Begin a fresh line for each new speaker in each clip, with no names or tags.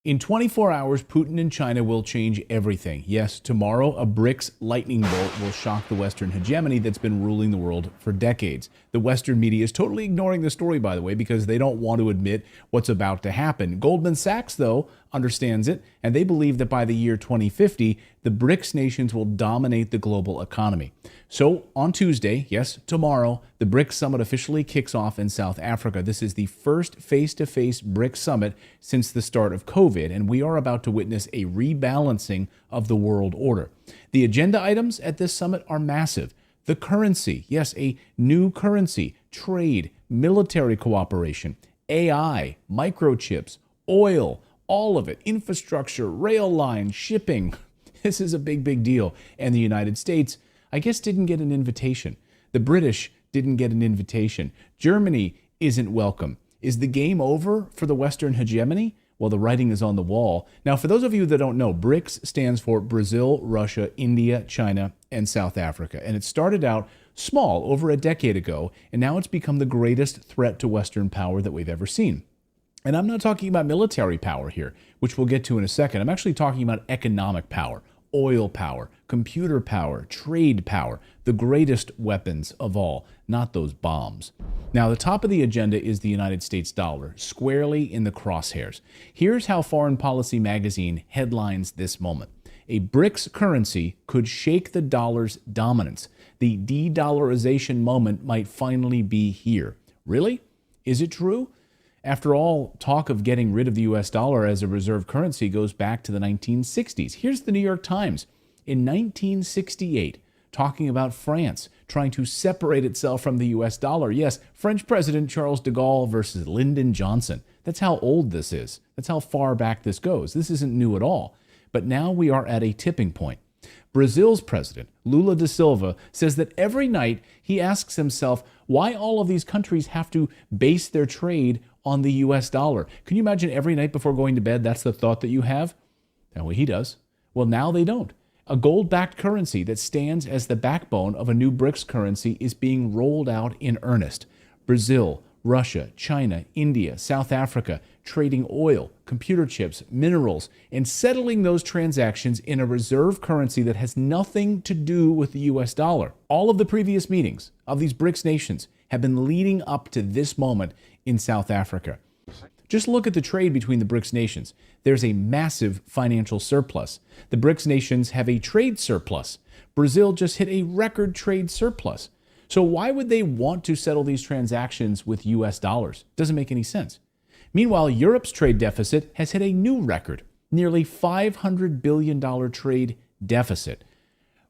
In 24 hours, Putin and China will change everything. Yes, tomorrow, a BRICS lightning bolt will shock the Western hegemony that's been ruling the world for decades. The Western media is totally ignoring the story, by the way, because they don't want to admit what's about to happen. Goldman Sachs, though, understands it, and they believe that by the year 2050, the BRICS nations will dominate the global economy. So on Tuesday, yes, tomorrow, the BRICS summit officially kicks off in South Africa. This is the first face-to-face BRICS summit since the start of COVID, and we are about to witness a rebalancing of the world order. The agenda items at this summit are massive. The currency, yes, a new currency, trade, military cooperation, AI, microchips, oil, all of it, infrastructure, rail lines, shipping. This is a big, big deal. And the United States, I guess, didn't get an invitation. The British didn't get an invitation. Germany isn't welcome. Is the game over for the Western hegemony? Well, the writing is on the wall. Now, for those of you that don't know, BRICS stands for Brazil, Russia, India, China, and South Africa. And it started out small over a decade ago, and now it's become the greatest threat to Western power that we've ever seen. And I'm not talking about military power here, which we'll get to in a second. I'm actually talking about economic power, oil power, computer power, trade power, the greatest weapons of all, not those bombs. Now, the top of the agenda is the United States dollar, squarely in the crosshairs. Here's how Foreign Policy magazine headlines this moment. A BRICS currency could shake the dollar's dominance. The de-dollarization moment might finally be here. Really? Is it true? After all, talk of getting rid of the US dollar as a reserve currency goes back to the 1960s. Here's the New York Times in 1968 talking about France trying to separate itself from the US dollar. Yes, French President Charles de Gaulle versus Lyndon Johnson. That's how old this is. That's how far back this goes. This isn't new at all. But now we are at a tipping point. Brazil's president, Lula da Silva, says that every night he asks himself why all of these countries have to base their trade on the US dollar. Can you imagine every night before going to bed, that's the thought that you have? Well, he does. Well, now they don't. A gold-backed currency that stands as the backbone of a new BRICS currency is being rolled out in earnest. Brazil, Russia, China, India, South Africa, trading oil, computer chips, minerals, and settling those transactions in a reserve currency that has nothing to do with the US dollar. All of the previous meetings of these BRICS nations have been leading up to this moment in South Africa. Just look at the trade between the BRICS nations. There's a massive financial surplus. The BRICS nations have a trade surplus. Brazil just hit a record trade surplus. So why would they want to settle these transactions with US dollars? Doesn't make any sense. Meanwhile, Europe's trade deficit has hit a new record, nearly $500 billion trade deficit.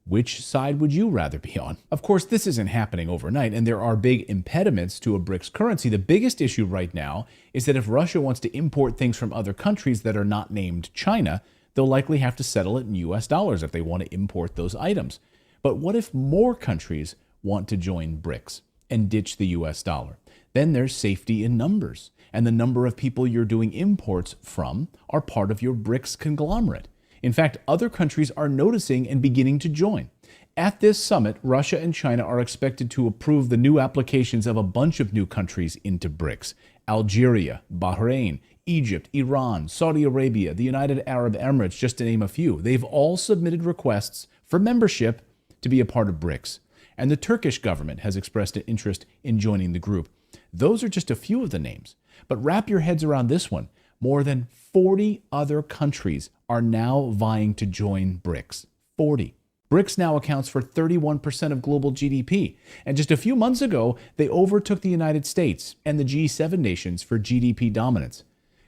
Which side would you rather be on? Of course, this isn't happening overnight, and there are big impediments to a BRICS currency. The biggest issue right now is that if Russia wants to import things from other countries that are not named China, they'll likely have to settle it in US dollars if they want to import those items. But what if more countries want to join BRICS and ditch the US dollar? Then there's safety in numbers, and the number of people you're doing imports from are part of your BRICS conglomerate. In fact, other countries are noticing and beginning to join. At this summit, Russia and China are expected to approve the new applications of a bunch of new countries into BRICS. Algeria, Bahrain, Egypt, Iran, Saudi Arabia, the United Arab Emirates, just to name a few. They've all submitted requests for membership to be a part of BRICS. And the Turkish government has expressed an interest in joining the group. Those are just a few of the names. But wrap your heads around this one. More than 40 other countries are now vying to join BRICS. 40. BRICS now accounts for 31% of global GDP. And just a few months ago, they overtook the United States and the G7 nations for GDP dominance.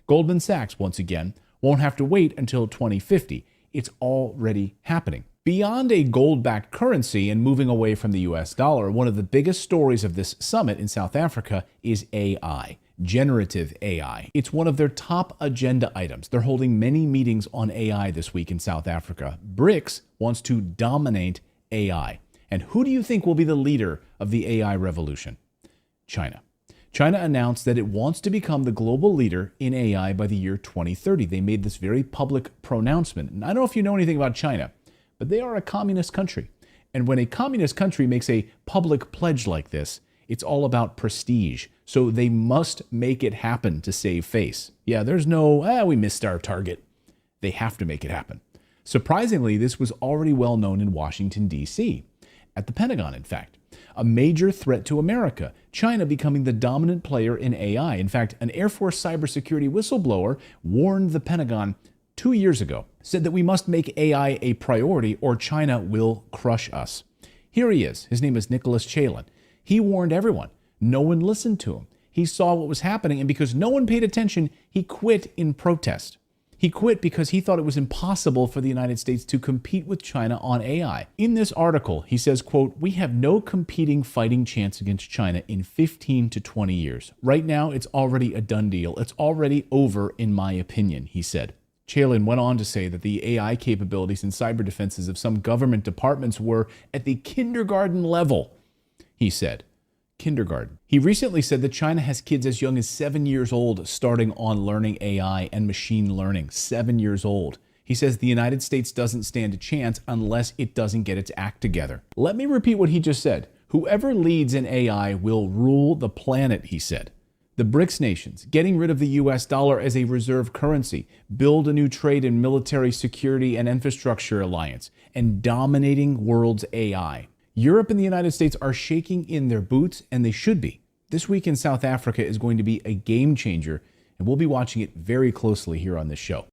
Goldman Sachs, once again, won't have to wait until 2050. It's already happening. Beyond a gold-backed currency and moving away from the US dollar, one of the biggest stories of this summit in South Africa is AI. Generative AI. It's one of their top agenda items. They're holding many meetings on AI this week in South Africa. BRICS wants to dominate AI. And who do you think will be the leader of the AI revolution? China. China announced that it wants to become the global leader in AI by the year 2030. They made this very public pronouncement. And I don't know if you know anything about China, but they are a communist country. And when a communist country makes a public pledge like this, It's all about prestige. So they must make it happen to save face. Yeah, there's no, we missed our target. They have to make it happen. Surprisingly, this was already well known in Washington, D.C., at the Pentagon, in fact. A major threat to America, China becoming the dominant player in AI. In fact, an Air Force cybersecurity whistleblower warned the Pentagon 2 years ago, said that we must make AI a priority or China will crush us. Here he is. His name is Nicholas Chalin. He warned everyone. No one listened to him. He saw what was happening, and because no one paid attention, he quit in protest. He quit because he thought it was impossible for the United States to compete with China on AI. In this article, he says, quote, "We have no competing fighting chance against China in 15 to 20 years. Right now, it's already a done deal. It's already over, in my opinion," he said. Chalin went on to say that the AI capabilities and cyber defenses of some government departments were at the kindergarten level, he said. Kindergarten. He recently said that China has kids as young as 7 years old starting on learning AI and machine learning. 7 years old. He says the United States doesn't stand a chance unless it doesn't get its act together. Let me repeat what he just said. Whoever leads in AI will rule the planet, he said. The BRICS nations, getting rid of the US dollar as a reserve currency, build a new trade and military security and infrastructure alliance, and dominating world's AI. Europe and the United States are shaking in their boots, and they should be. This week in South Africa is going to be a game changer, and we'll be watching it very closely here on this show.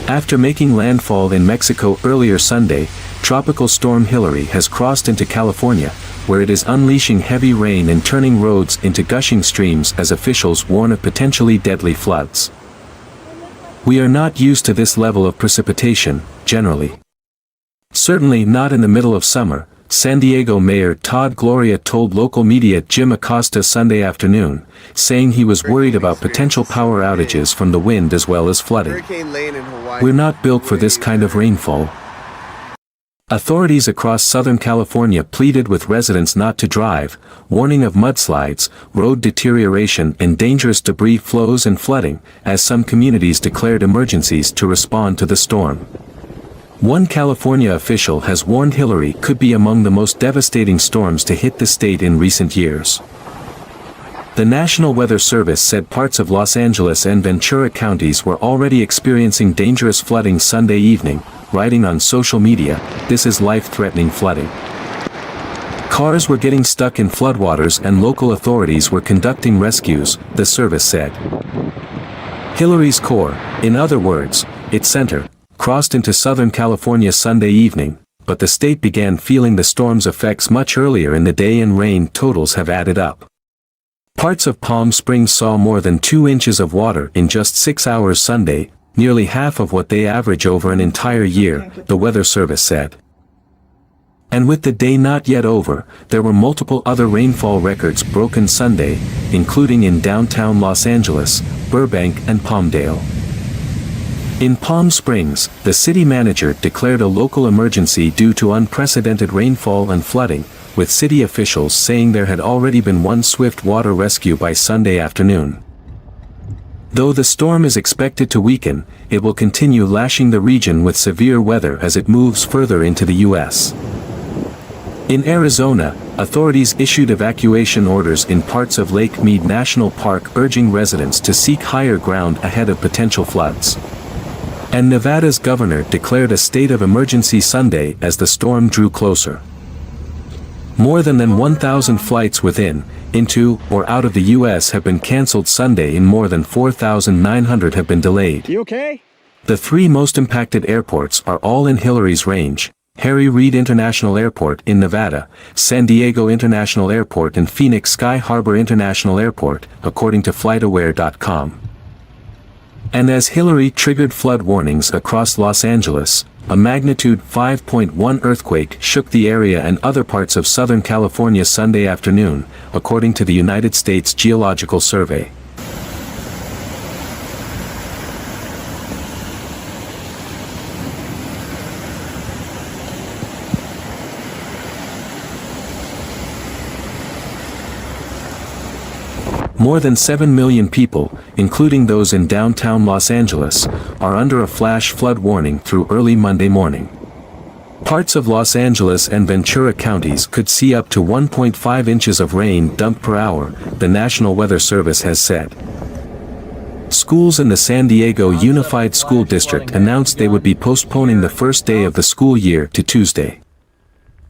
After making landfall in Mexico earlier Sunday, Tropical Storm Hilary has crossed into California, where it is unleashing heavy rain and turning roads into gushing streams as officials warn of potentially deadly floods. We are not used to this level of precipitation, generally. Certainly not in the middle of summer, San Diego Mayor Todd Gloria told local media Jim Acosta Sunday afternoon, saying he was worried about potential power outages from the wind as well as flooding. "We're not built for this kind of rainfall." Authorities across Southern California pleaded with residents not to drive, warning of mudslides, road deterioration and dangerous debris flows and flooding, as some communities declared emergencies to respond to the storm. One California official has warned Hilary could be among the most devastating storms to hit the state in recent years. The National Weather Service said parts of Los Angeles and Ventura counties were already experiencing dangerous flooding Sunday evening, writing on social media, "This is life-threatening flooding." Cars were getting stuck in floodwaters and local authorities were conducting rescues, the service said. Hilary's core, in other words, its center, crossed into Southern California Sunday evening, but the state began feeling the storm's effects much earlier in the day and rain totals have added up. Parts of Palm Springs saw more than 2 inches of water in just 6 hours Sunday, nearly half of what they average over an entire year, the Weather Service said. And with the day not yet over, there were multiple other rainfall records broken Sunday, including in downtown Los Angeles, Burbank and Palmdale. In Palm Springs, the city manager declared a local emergency due to unprecedented rainfall and flooding, with city officials saying there had already been one swift water rescue by Sunday afternoon. Though the storm is expected to weaken, it will continue lashing the region with severe weather as it moves further into the U.S. In Arizona, authorities issued evacuation orders in parts of Lake Mead National Park urging residents to seek higher ground ahead of potential floods. And Nevada's governor declared a state of emergency Sunday as the storm drew closer. More than 1,000 flights within, into, or out of the U.S. have been canceled Sunday and more than 4,900 have been delayed.
You okay?
The 3 most impacted airports are all in Hilary's range: Harry Reid International Airport in Nevada, San Diego International Airport and Phoenix Sky Harbor International Airport, according to FlightAware.com. And as Hilary triggered flood warnings across Los Angeles, a magnitude 5.1 earthquake shook the area and other parts of Southern California Sunday afternoon, according to the United States Geological Survey. More than 7 million people, including those in downtown Los Angeles, are under a flash flood warning through early Monday morning. Parts of Los Angeles and Ventura counties could see up to 1.5 inches of rain dumped per hour, the National Weather Service has said. Schools in the San Diego Unified School District announced they would be postponing the first day of the school year to Tuesday.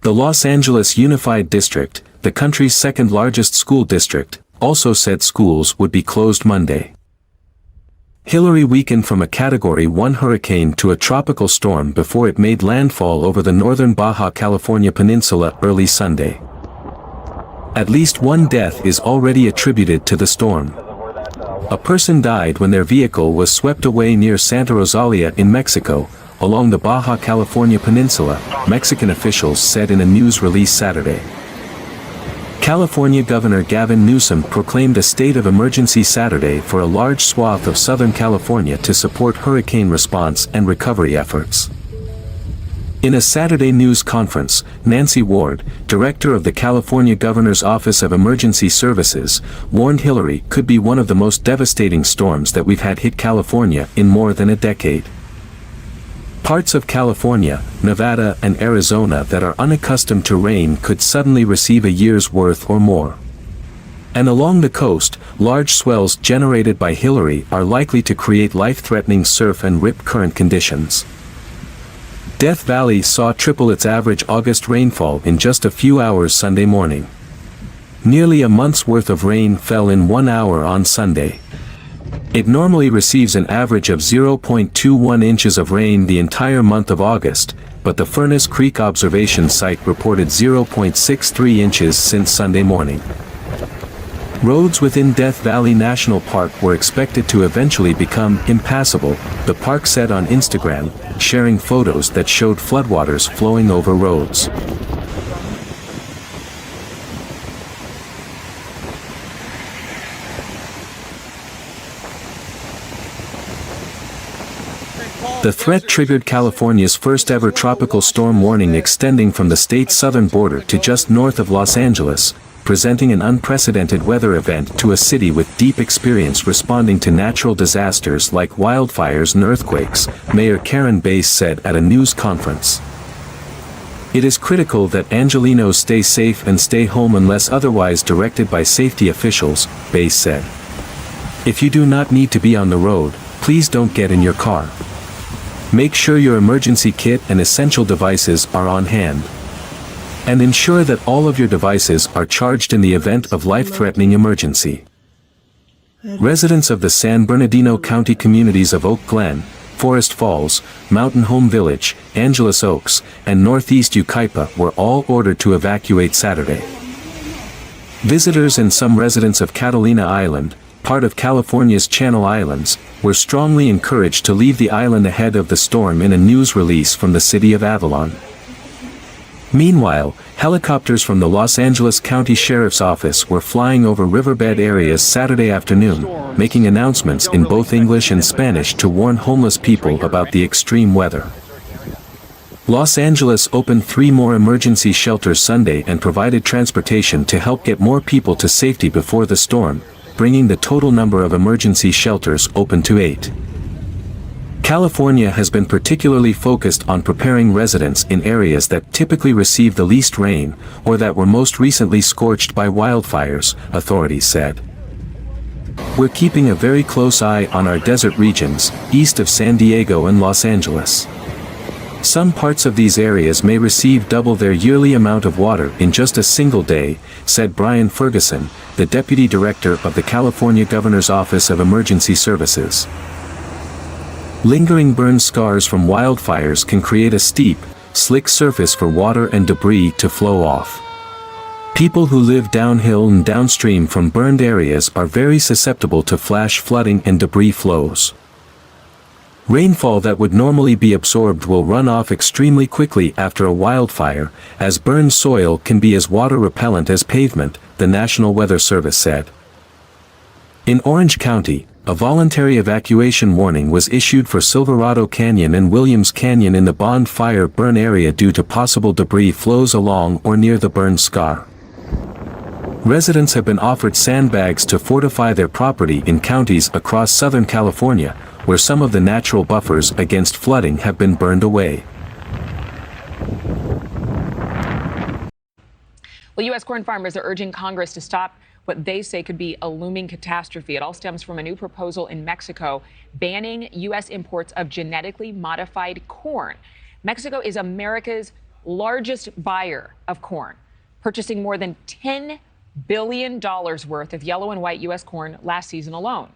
The Los Angeles Unified District, the country's second largest school district, also said schools would be closed Monday. Hilary weakened from a Category 1 hurricane to a tropical storm before it made landfall over the northern Baja California peninsula early Sunday. At least one death is already attributed to the storm. A person died when their vehicle was swept away near Santa Rosalia in Mexico, along the Baja California peninsula, Mexican officials said in a news release Saturday. California Governor Gavin Newsom proclaimed a state of emergency Saturday for a large swath of Southern California to support hurricane response and recovery efforts. In a Saturday news conference, Nancy Ward, director of the California Governor's Office of Emergency Services, warned Hilary could be one of the most devastating storms that we've had hit California in more than a decade. Parts of California, Nevada, and Arizona that are unaccustomed to rain could suddenly receive a year's worth or more. And along the coast, large swells generated by Hilary are likely to create life-threatening surf and rip current conditions. Death Valley saw triple its average August rainfall in just a few hours Sunday morning. Nearly a month's worth of rain fell in 1 hour on Sunday. It normally receives an average of 0.21 inches of rain the entire month of August, but the Furnace Creek observation site reported 0.63 inches since Sunday morning. Roads within Death Valley National Park were expected to eventually become impassable, the park said on Instagram, sharing photos that showed floodwaters flowing over roads. The threat triggered California's first-ever tropical storm warning extending from the state's southern border to just north of Los Angeles, presenting an unprecedented weather event to a city with deep experience responding to natural disasters like wildfires and earthquakes, Mayor Karen Bass said at a news conference. It is critical that Angelenos stay safe and stay home unless otherwise directed by safety officials, Bass said. If you do not need to be on the road, please don't get in your car. Make sure your emergency kit and essential devices are on hand. And ensure that all of your devices are charged in the event of life-threatening emergency. Residents of the San Bernardino County communities of Oak Glen, Forest Falls, Mountain Home Village, Angeles Oaks, and Northeast Yucaipa were all ordered to evacuate Saturday. Visitors and some residents of Catalina Island, part of California's Channel Islands, were strongly encouraged to leave the island ahead of the storm in a news release from the city of Avalon. Meanwhile, helicopters from the Los Angeles County Sheriff's Office were flying over riverbed areas Saturday afternoon, making announcements in both English and Spanish to warn homeless people about the extreme weather. Los Angeles opened 3 more emergency shelters Sunday and provided transportation to help get more people to safety before the storm, bringing the total number of emergency shelters open to 8. California has been particularly focused on preparing residents in areas that typically receive the least rain, or that were most recently scorched by wildfires, authorities said. We're keeping a very close eye on our desert regions, east of San Diego and Los Angeles. Some parts of these areas may receive double their yearly amount of water in just a single day, said Brian Ferguson, the Deputy Director of the California Governor's Office of Emergency Services. Lingering burn scars from wildfires can create a steep, slick surface for water and debris to flow off. People who live downhill and downstream from burned areas are very susceptible to flash flooding and debris flows. Rainfall that would normally be absorbed will run off extremely quickly after a wildfire, as burned soil can be as water repellent as pavement, the National Weather Service said. In Orange County, a voluntary evacuation warning was issued for Silverado Canyon and Williams Canyon in the Bond Fire burn area due to possible debris flows along or near the burned scar. Residents have been offered sandbags to fortify their property in counties across Southern California, where some of the natural buffers against flooding have been burned away.
Well, U.S. corn farmers are urging Congress to stop what they say could be a looming catastrophe. It all stems from a new proposal in Mexico banning U.S. imports of genetically modified corn. Mexico is America's largest buyer of corn, purchasing more than $10 billion worth of yellow and white U.S. corn last season alone.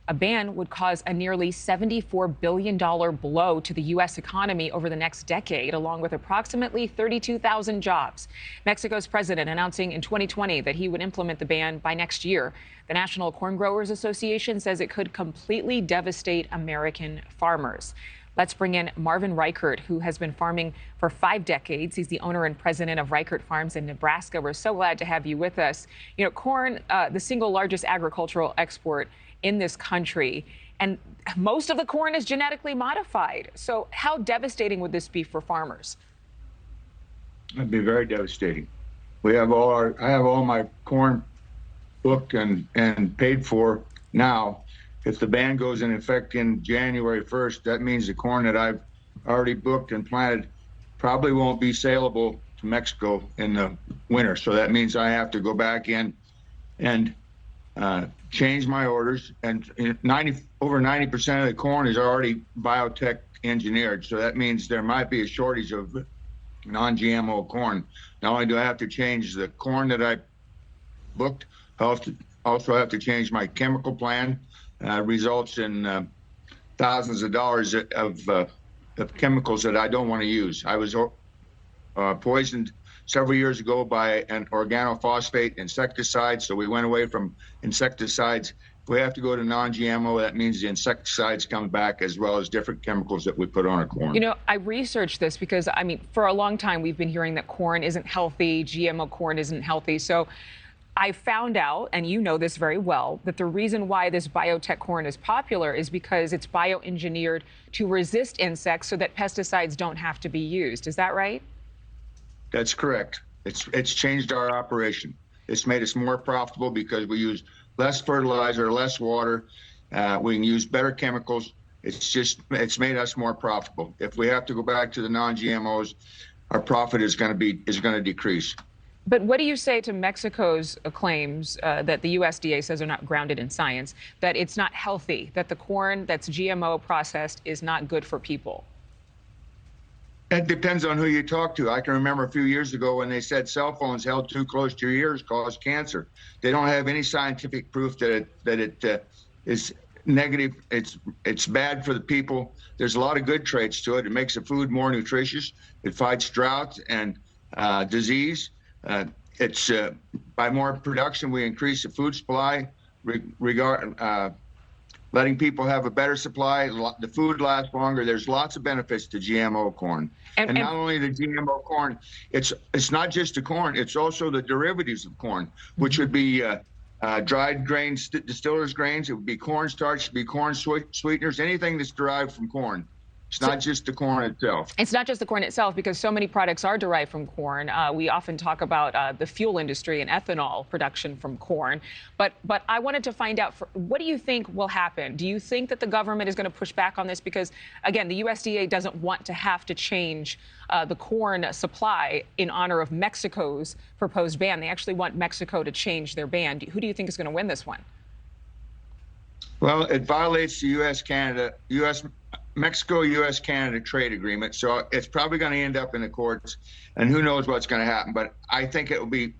A ban would cause a nearly $74 billion blow to the U.S. economy over the next decade, along with approximately 32,000 jobs. Mexico's president announcing in 2020 that he would implement the ban by next year. The National Corn Growers Association says it could completely devastate American farmers. Let's bring in Marvin Reichert, who has been farming for 5 decades. He's the owner and president of Reichert Farms in Nebraska. We're so glad to have you with us. You know, corn, the single largest agricultural export in this country, and most of the corn is genetically modified. So how devastating would this be for farmers?
It'd be very devastating. I have all my corn booked and paid for now. If the ban goes in effect in January 1st, that means the corn that I've already booked and planted probably won't be saleable to Mexico in the winter. So that means I have to go back in and change my orders, and over 90% of the corn is already biotech engineered. So that means there might be a shortage of non-GMO corn. Not only do I have to change the corn that I booked, I also have to change my chemical plan. Results in thousands of dollars of chemicals that I don't want to use. I was poisoned several years ago by an organophosphate insecticide, so we went away from insecticides. If we have to go to non-GMO, that means the insecticides come back, as well as different chemicals that we put on our corn.
You know, I researched this because, I mean, for a long time we've been hearing that corn isn't healthy, GMO corn isn't healthy. So I found out, and you know this very well, that the reason why this biotech corn is popular is because it's bioengineered to resist insects so that pesticides don't have to be used. Is that right?
That's correct. It's changed our operation. It's made us more profitable because we use less fertilizer, less water. We can use better chemicals. It's made us more profitable. If we have to go back to the non-GMOs, our profit is going to decrease.
But what do you say to Mexico's claims that the USDA says are not grounded in science, that it's not healthy, that the corn that's GMO processed is not good for people?
It depends on who you talk to. I can remember a few years ago when they said cell phones held too close to your ears cause cancer. They don't have any scientific proof that it is negative. It's bad for the people. There's a lot of good traits to it. It makes the food more nutritious. It fights drought and disease. By more production, we increase the food supply, letting people have a better supply. The food lasts longer. There's lots of benefits to GMO corn. And not only the GMO corn, it's not just the corn, it's also the derivatives of corn, which would be dried grains, distillers grains. It would be cornstarch, it would be corn sweeteners, anything that's derived from corn. It's not just the corn itself.
It's not just the corn itself, because so many products are derived from corn. We often talk about the fuel industry and ethanol production from corn. But I wanted to find out, what do you think will happen? Do you think that the government is going to push back on this? Because, again, the USDA doesn't want to have to change the corn supply in honor of Mexico's proposed ban. They actually want Mexico to change their ban. Who do you think is going to win this one?
Well, it violates the Mexico-U.S.-Canada trade agreement, so it's probably going to end up in the courts, and who knows what's going to happen. But I think it will be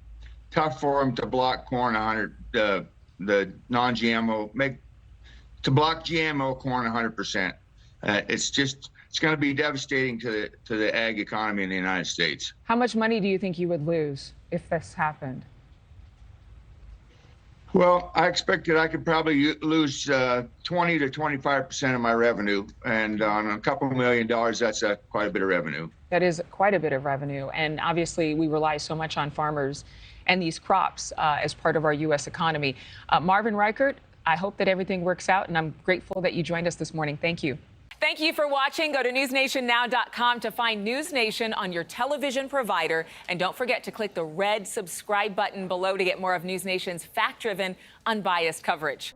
tough for them to block corn 100, the non-GMO, to block GMO corn 100%. It's going to be devastating to the ag economy in the United States.
How much money do you think you would lose if this happened?
Well, I expect that I could probably lose 20 to 25% of my revenue, and on a couple $1 million, that's quite a bit of revenue.
That is quite a bit of revenue, and obviously we rely so much on farmers and these crops as part of our U.S. economy. Marvin Reichert, I hope that everything works out, and I'm grateful that you joined us this morning. Thank you.
Thank you for watching. Go to newsnationnow.com to find News Nation on your television provider. And don't forget to click the red subscribe button below to get more of News Nation's fact-driven, unbiased coverage.